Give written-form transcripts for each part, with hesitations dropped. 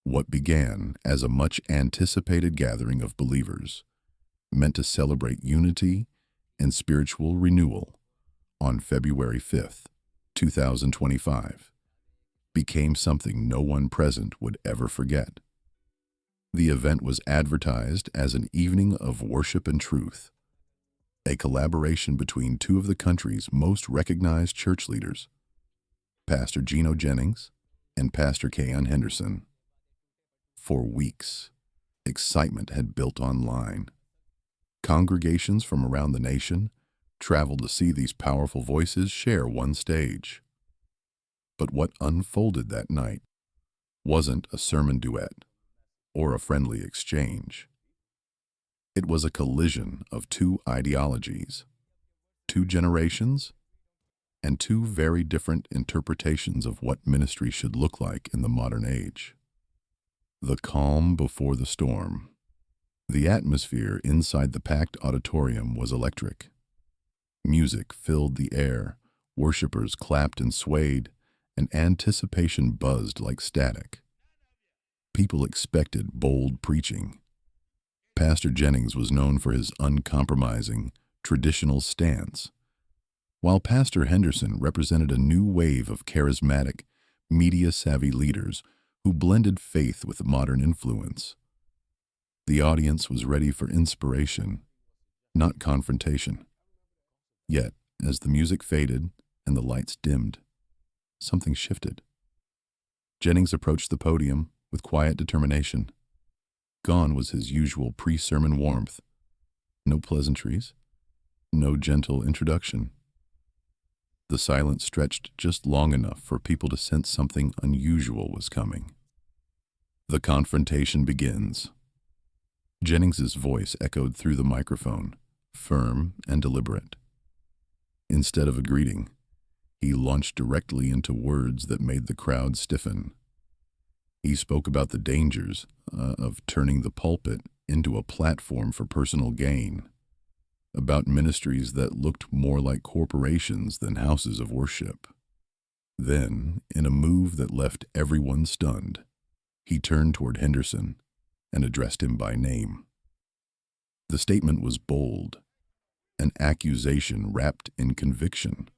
What began as a much-anticipated gathering of believers, meant to celebrate unity and spiritual renewal on February 5th, 2025, became something no one present would ever forget. The event was advertised as an evening of worship and truth, a collaboration between two of the country's most recognized church leaders, Pastor Gino Jennings and Pastor Keion Henderson. For weeks, excitement had built online. Congregations from around the nation traveled to see these powerful voices share one stage. But what unfolded that night wasn't a sermon duet or a friendly exchange. It was a collision of two ideologies, two generations, and two very different interpretations of what ministry should look like in the modern age. The calm before the storm. The atmosphere inside the packed auditorium was electric. Music filled the air, worshipers clapped and swayed, and anticipation buzzed like static. People expected bold preaching. Pastor Jennings was known for his uncompromising, traditional stance, while Pastor Henderson represented a new wave of charismatic, media-savvy leaders who blended faith with modern influence. The audience was ready for inspiration, not confrontation. Yet, as the music faded and the lights dimmed, something shifted. Jennings approached the podium with quiet determination. Gone was his usual pre-sermon warmth. No pleasantries, no gentle introduction. The silence stretched just long enough for people to sense something unusual was coming. The confrontation begins. Jennings's voice echoed through the microphone, firm and deliberate. Instead of a greeting, he launched directly into words that made the crowd stiffen. He spoke about the dangers of turning the pulpit into a platform for personal gain, about ministries that looked more like corporations than houses of worship. Then, in a move that left everyone stunned, he turned toward Henderson and addressed him by name. The statement was bold, an accusation wrapped in conviction.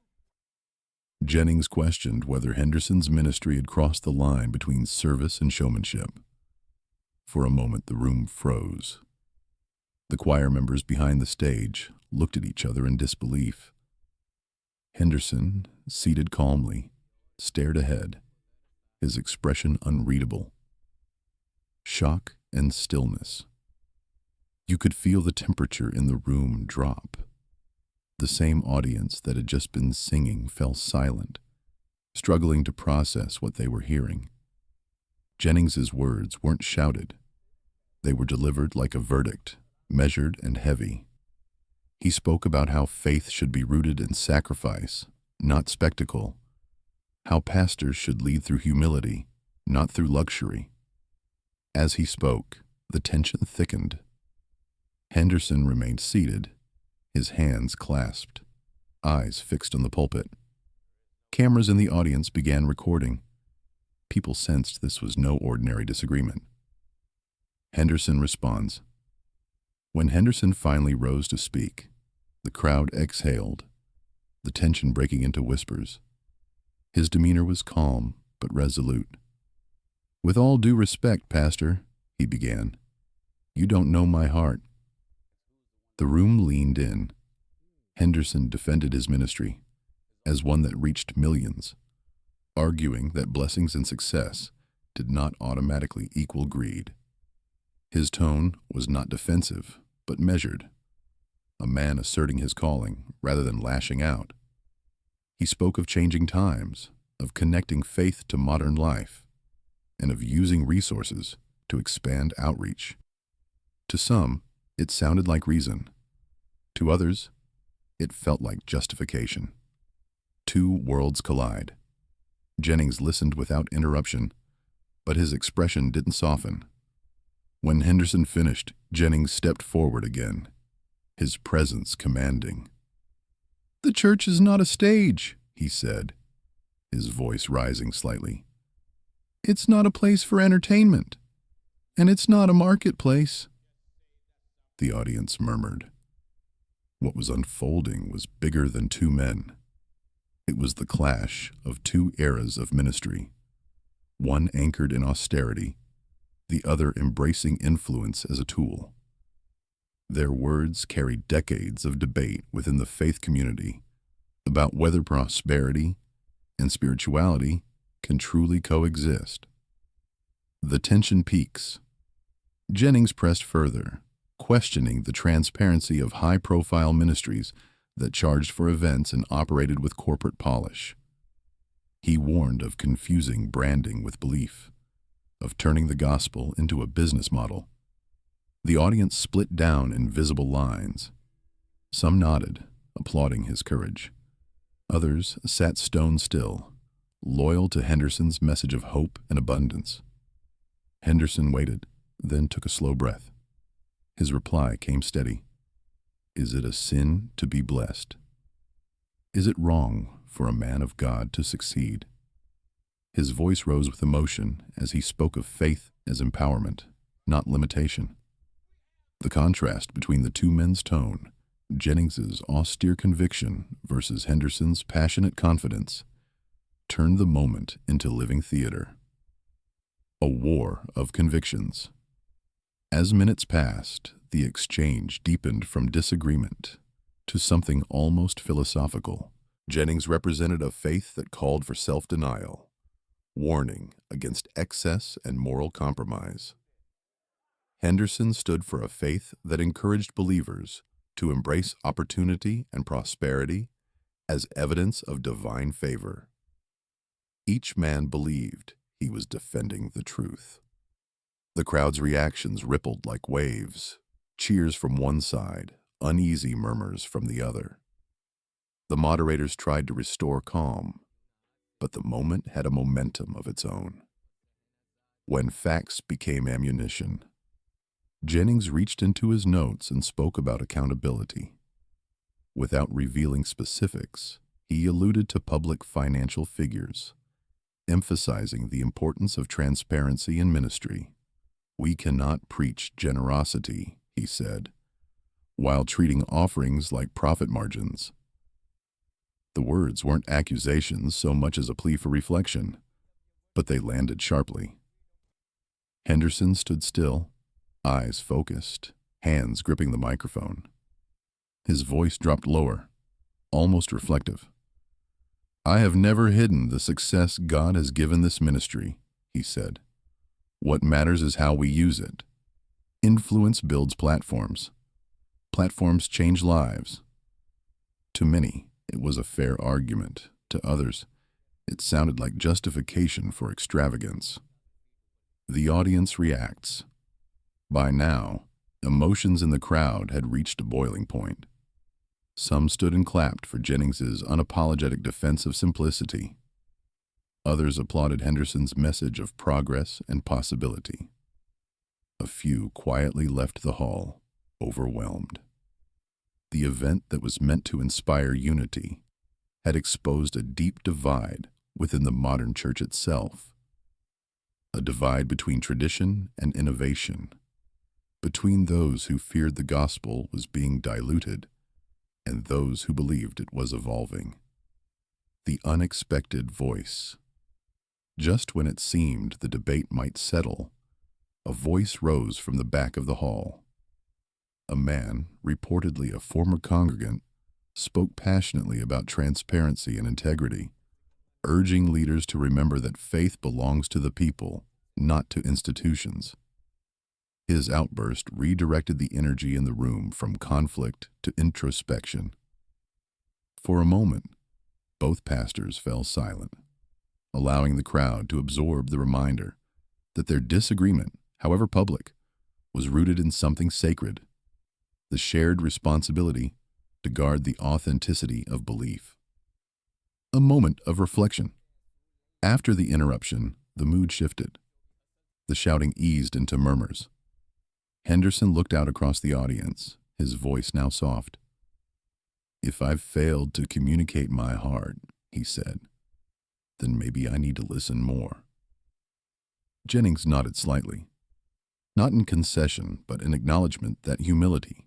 Jennings questioned whether Henderson's ministry had crossed the line between service and showmanship. For a moment, the room froze. The choir members behind the stage looked at each other in disbelief. Henderson, seated calmly, stared ahead, his expression unreadable. Shock and stillness. You could feel the temperature in the room drop. The same audience that had just been singing fell silent, struggling to process what they were hearing. Jennings's words weren't shouted. They were delivered like a verdict, measured and heavy. He spoke about how faith should be rooted in sacrifice, not spectacle. How pastors should lead through humility, not through luxury. As he spoke, the tension thickened. Henderson remained seated, his hands clasped, eyes fixed on the pulpit. Cameras in the audience began recording. People sensed this was no ordinary disagreement. Henderson responds. When Henderson finally rose to speak, the crowd exhaled, the tension breaking into whispers. His demeanor was calm but resolute. With all due respect, Pastor, he began, you don't know my heart. The room leaned in. Henderson defended his ministry as one that reached millions, arguing that blessings and success did not automatically equal greed. His tone was not defensive, but measured, a man asserting his calling rather than lashing out. He spoke of changing times, of connecting faith to modern life, and of using resources to expand outreach. To some, it sounded like reason. To others, it felt like justification. Two worlds collide. Jennings listened without interruption, but his expression didn't soften. When Henderson finished, Jennings stepped forward again, his presence commanding. "The church is not a stage," he said, his voice rising slightly. It's not a place for entertainment, and it's not a marketplace, the audience murmured. What was unfolding was bigger than two men. It was the clash of two eras of ministry, one anchored in austerity, the other embracing influence as a tool. Their words carried decades of debate within the faith community about whether prosperity and spirituality can truly coexist. The tension peaks. Jennings pressed further, questioning the transparency of high-profile ministries that charged for events and operated with corporate polish. He warned of confusing branding with belief, of turning the gospel into a business model. The audience split down in visible lines. Some nodded, applauding his courage. Others sat stone still, loyal to Henderson's message of hope and abundance. Henderson waited, then took a slow breath. His reply came steady. Is it a sin to be blessed? Is it wrong for a man of God to succeed? His voice rose with emotion as he spoke of faith as empowerment, not limitation. The contrast between the two men's tone, Jennings's austere conviction versus Henderson's passionate confidence, turned the moment into living theater. A war of convictions. As minutes passed, the exchange deepened from disagreement to something almost philosophical. Jennings represented a faith that called for self-denial, warning against excess and moral compromise. Henderson stood for a faith that encouraged believers to embrace opportunity and prosperity as evidence of divine favor. Each man believed he was defending the truth. The crowd's reactions rippled like waves, cheers from one side, uneasy murmurs from the other. The moderators tried to restore calm, but the moment had a momentum of its own. When facts became ammunition, Jennings reached into his notes and spoke about accountability. Without revealing specifics, he alluded to public financial figures, emphasizing the importance of transparency in ministry. We cannot preach generosity, he said, while treating offerings like profit margins. The words weren't accusations so much as a plea for reflection, but they landed sharply. Henderson stood still, eyes focused, hands gripping the microphone. His voice dropped lower, almost reflective. I have never hidden the success God has given this ministry, he said. What matters is how we use it. Influence builds platforms. Platforms change lives. To many, it was a fair argument. To others, it sounded like justification for extravagance. The audience reacts. By now, emotions in the crowd had reached a boiling point. Some stood and clapped for Jennings's unapologetic defense of simplicity. Others applauded Henderson's message of progress and possibility. A few quietly left the hall, overwhelmed. The event that was meant to inspire unity had exposed a deep divide within the modern church itself. A divide between tradition and innovation, between those who feared the gospel was being diluted and those who believed it was evolving. The unexpected voice. Just when it seemed the debate might settle, a voice rose from the back of the hall. A man, reportedly a former congregant, spoke passionately about transparency and integrity, urging leaders to remember that faith belongs to the people, not to institutions. His outburst redirected the energy in the room from conflict to introspection. For a moment, both pastors fell silent, allowing the crowd to absorb the reminder that their disagreement, however public, was rooted in something sacred, the shared responsibility to guard the authenticity of belief. A moment of reflection. After the interruption, the mood shifted. The shouting eased into murmurs. Henderson looked out across the audience, his voice now soft. If I've failed to communicate my heart, he said, then maybe I need to listen more. Jennings nodded slightly, not in concession, but in acknowledgement that humility,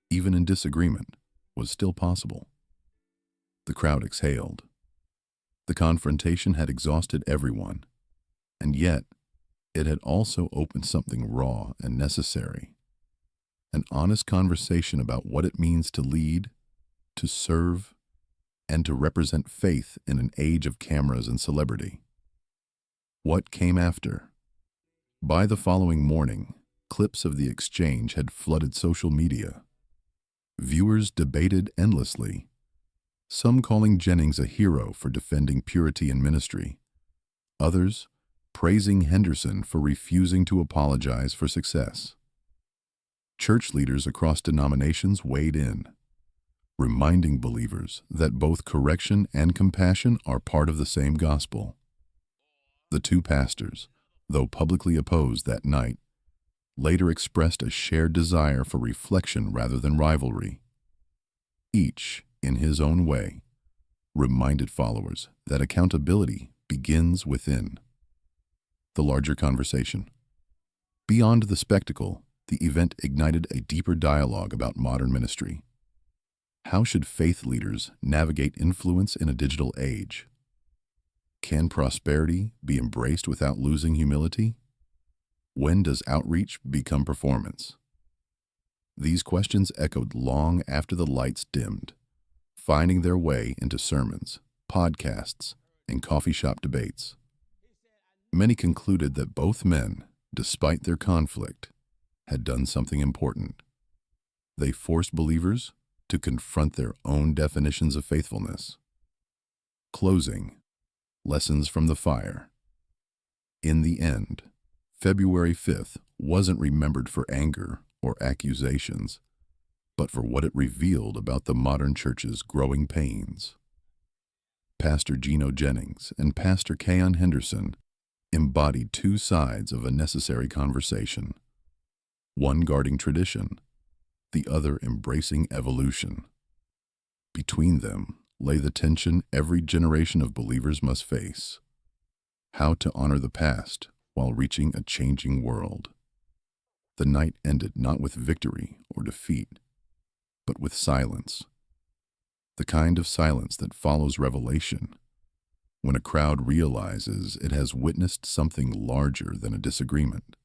even in disagreement, was still possible. The crowd exhaled. The confrontation had exhausted everyone, and yet it had also opened something raw and necessary. An honest conversation about what it means to lead, to serve, and to represent faith in an age of cameras and celebrity. What came after? By the following morning, clips of the exchange had flooded social media. Viewers debated endlessly, some calling Jennings a hero for defending purity in ministry, others praising Henderson for refusing to apologize for success. Church leaders across denominations weighed in, reminding believers that both correction and compassion are part of the same gospel. The two pastors, though publicly opposed that night, later expressed a shared desire for reflection rather than rivalry. Each, in his own way, reminded followers that accountability begins within. The larger conversation. Beyond the spectacle, the event ignited a deeper dialogue about modern ministry. How should faith leaders navigate influence in a digital age? Can prosperity be embraced without losing humility? When does outreach become performance? These questions echoed long after the lights dimmed, finding their way into sermons, podcasts, and coffee shop debates. Many concluded that both men, despite their conflict, had done something important. They forced believers to confront their own definitions of faithfulness. Closing. Lessons from the fire. In the end, February 5th wasn't remembered for anger or accusations, but for what it revealed about the modern church's growing pains. Pastor Gino Jennings and Pastor Keion Henderson embodied two sides of a necessary conversation, one guarding tradition, the other embracing evolution. Between them lay the tension every generation of believers must face: how to honor the past while reaching a changing world. The night ended not with victory or defeat, but with silence. The kind of silence that follows revelation, when a crowd realizes it has witnessed something larger than a disagreement.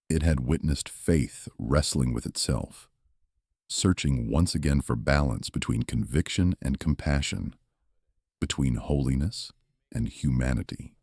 It had witnessed faith wrestling with itself, searching once again for balance between conviction and compassion, between holiness and humanity.